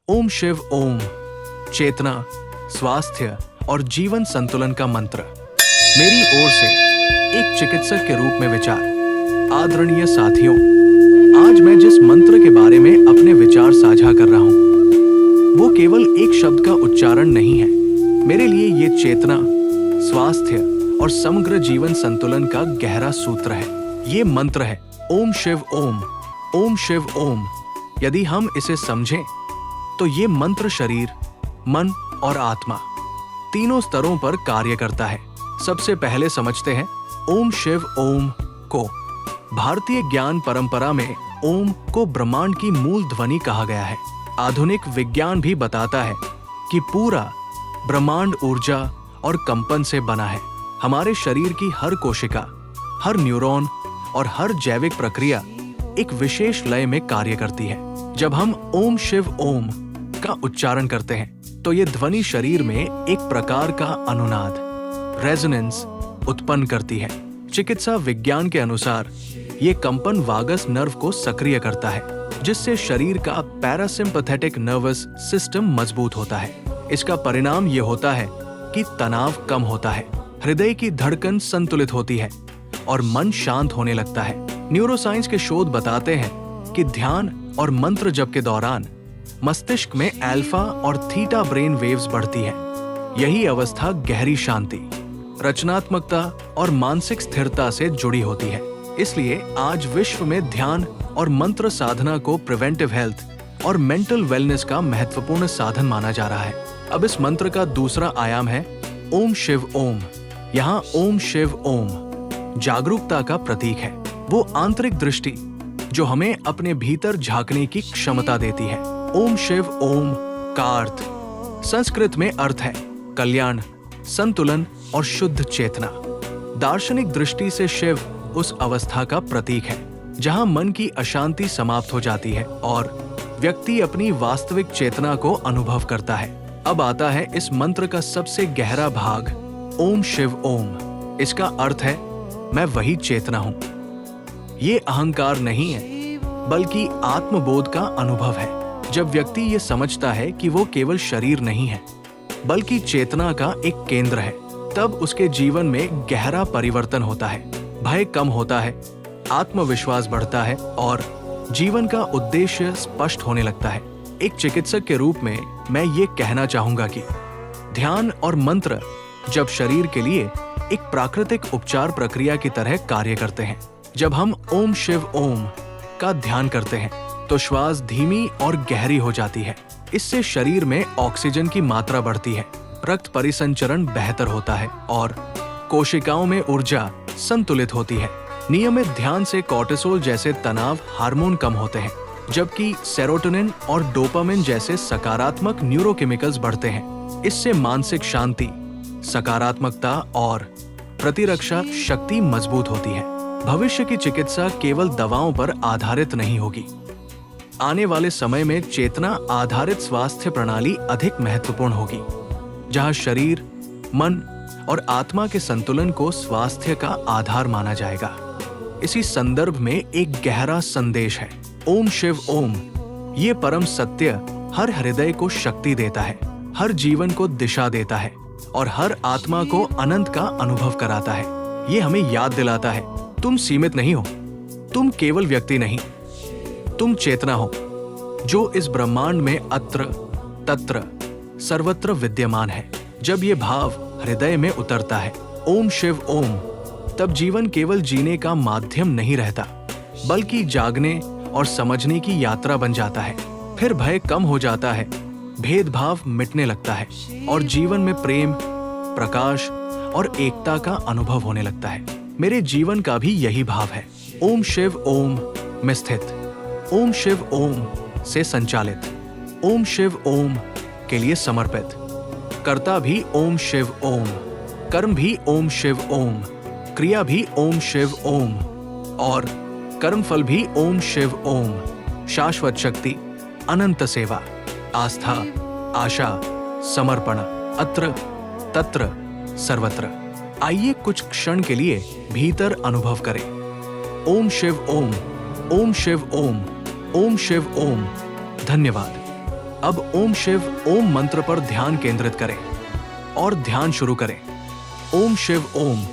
ओम शिव ओम, चेतना, स्वास्थ्य और जीवन संतुलन का मंत्र। मेरी ओर से एक चिकित्सक के रूप में विचार। आदरणीय साथियों, आज मैं जिस मंत्र के बारे में अपने विचार साझा कर रहा हूं, वो केवल एक शब्द का उच्चारण नहीं है। मेरे लिए ये चेतना, स्वास्थ्य और समग्र जीवन संतुलन का गहरा सूत्र है। ये मंत्र है ओम शिव ओम, ओम शिव ओम। यदि हम इसे समझें तो ये मंत्र शरीर, मन और आत्मा तीनों स्तरों पर कार्य करता है। सबसे पहले समझते हैं ओम शिव ओम को। भारतीय ज्ञान परंपरा में ओम को ब्रह्मांड की मूल ध्वनि कहा गया है। आधुनिक विज्ञान भी बताता है कि पूरा ब्रह्मांड ऊर्जा और कंपन से बना है। हमारे शरीर की हर कोशिका, हर न्यूरॉन और हर जैविक प्रक्रिया एक विशेष लय में कार्य करती है। जब हम ओम शिव ओम का उच्चारण करते हैं तो ये ध्वनि शरीर में एक प्रकार का अनुनाद, रेजोनेंस उत्पन्न करती है। चिकित्सा विज्ञान के अनुसार ये कंपन वागस नर्व को सक्रिय करता है, जिससे शरीर का पैरासिम्पैथेटिक नर्वस सिस्टम मजबूत होता है। इसका परिणाम ये होता है कि तनाव कम होता है, हृदय की धड़कन संतुलित होती है और मन शांत होने लगता है। न्यूरोसाइंस के शोध बताते हैं कि ध्यान और मंत्र जप के दौरान मस्तिष्क में अल्फा और थीटा ब्रेन वेव्स बढ़ती है। यही अवस्था गहरी शांति, रचनात्मकता और मानसिक स्थिरता से जुड़ी होती है। इसलिए आज विश्व में ध्यान और मंत्र साधना को प्रिवेंटिव हेल्थ और मेंटल वेलनेस का महत्वपूर्ण साधन माना जा रहा है। अब इस मंत्र का दूसरा आयाम है ओम शिव ओम। यहाँ ओम शिव ओम जागरूकता का प्रतीक है। वो आंतरिक दृष्टि जो हमें अपने भीतर झांकने की क्षमता देती है। ओम शिव ओम का अर्थ संस्कृत में अर्थ है कल्याण, संतुलन और शुद्ध चेतना। दार्शनिक दृष्टि से शिव उस अवस्था का प्रतीक है जहां मन की अशांति समाप्त हो जाती है और व्यक्ति अपनी वास्तविक चेतना को अनुभव करता है। अब आता है इस मंत्र का सबसे गहरा भाग, ओम शिव ओम। इसका अर्थ है मैं वही चेतना हूं। ये अहंकार नहीं है, बल्कि आत्मबोध का अनुभव है। जब व्यक्ति ये समझता है कि वो केवल शरीर नहीं है, बल्कि चेतना का एक केंद्र है, तब उसके जीवन में गहरा परिवर्तन होता है। भय कम होता है, आत्मविश्वास बढ़ता है और जीवन का उद्देश्य स्पष्ट होने लगता है। एक चिकित्सक के रूप में मैं ये कहना चाहूंगा कि ध्यान और मंत्र जब शरीर के लिए एक प्राकृतिक उपचार प्रक्रिया की तरह कार्य करते हैं। जब हम ओम शिव ओम का ध्यान करते हैं तो श्वास धीमी और गहरी हो जाती है। इससे शरीर में ऑक्सीजन की मात्रा बढ़ती है, रक्त परिसंचरण बेहतर होता है और कोशिकाओं में ऊर्जा संतुलित होती है। नियमित ध्यान से कोर्टिसोल जैसे तनाव हार्मोन कम होते हैं, जबकि सेरोटोनिन और डोपामिन जैसे सकारात्मक न्यूरोकेमिकल्स बढ़ते हैं। इससे मानसिक शांति, सकारात्मकता और प्रतिरक्षा शक्ति मजबूत होती है। भविष्य की चिकित्सा केवल दवाओं पर आधारित नहीं होगी। आने वाले समय में चेतना आधारित स्वास्थ्य प्रणाली अधिक महत्वपूर्ण होगी, जहां शरीर, मन और आत्मा के संतुलन को स्वास्थ्य का आधार माना जाएगा। इसी संदर्भ में एक गहरा संदेश है, ओम शिव ओम। ये परम सत्य हर हृदय को शक्ति देता है, हर जीवन को दिशा देता है और हर आत्मा को अनंत का अनुभव कराता है। ये हमें याद दिलाता है, तुम सीमित नहीं हो, तुम केवल व्यक्ति नहीं, तुम चेतना हो जो इस ब्रह्मांड में अत्र तत्र सर्वत्र विद्यमान है। जब ये भाव हृदय में उतरता है, ओम शिव ओम, तब जीवन केवल जीने का माध्यम नहीं रहता, बल्कि जागने और समझने की यात्रा बन जाता है। फिर भय कम हो जाता है, भेदभाव मिटने लगता है और जीवन में प्रेम, प्रकाश और एकता का अनुभव होने लगता है। मेरे जीवन का भी यही भाव है। ओम शिव ओम में स्थित, ओम शिव ओम से संचालित, ओम शिव ओम के लिए समर्पित, कर्ता भी ओम शिव ओम, कर्म भी ओम शिव ओम, क्रिया भी ओम शिव ओम और कर्मफल भी ओम शिव ओम। शाश्वत शक्ति, अनंत सेवा, आस्था, आशा, समर्पण, अत्र तत्र सर्वत्र। आइए कुछ क्षण के लिए भीतर अनुभव करें। ओम शिव ओम, ओम शिव ओम, ओम शिव ओम। धन्यवाद। अब ओम शिव ओम मंत्र पर ध्यान केंद्रित करें और ध्यान शुरू करें। ओम शिव ओम।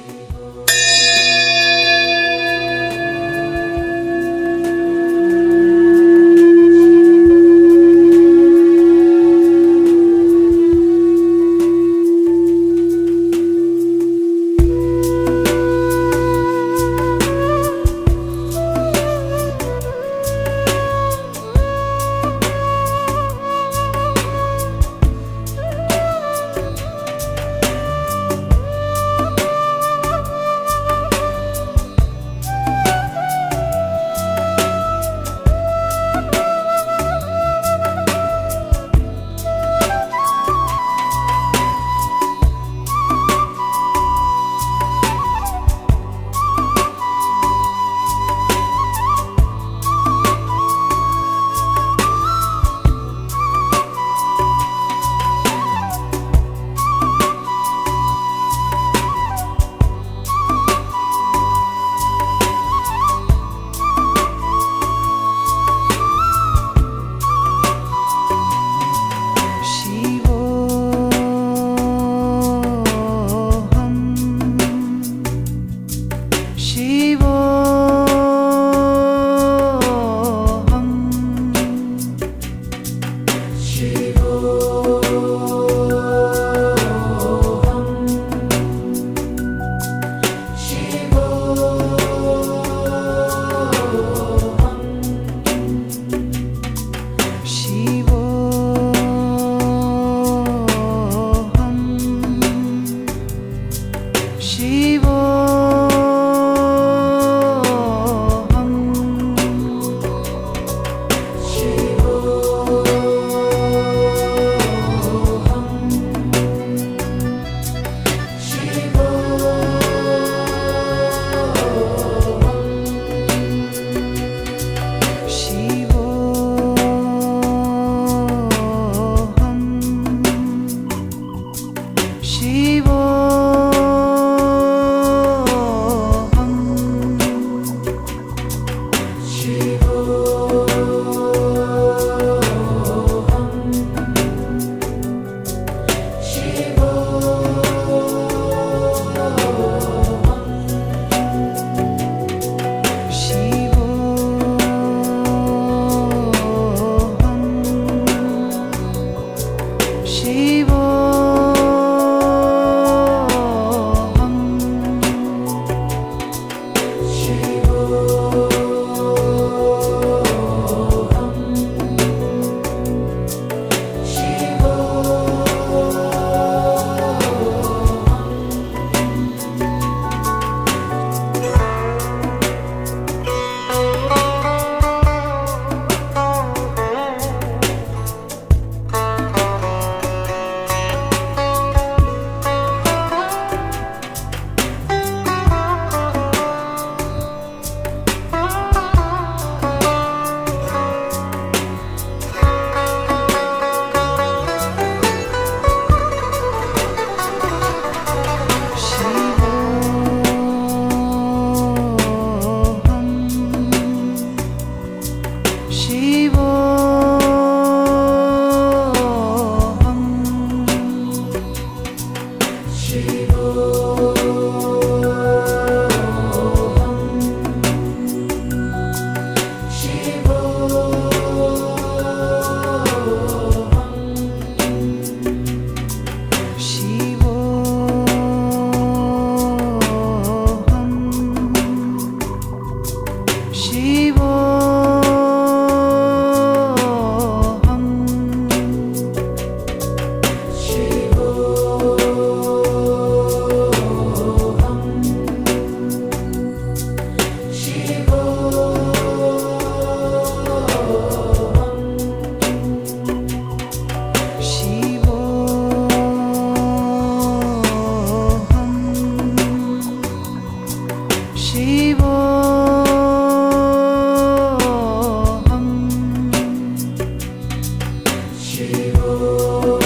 Shivo.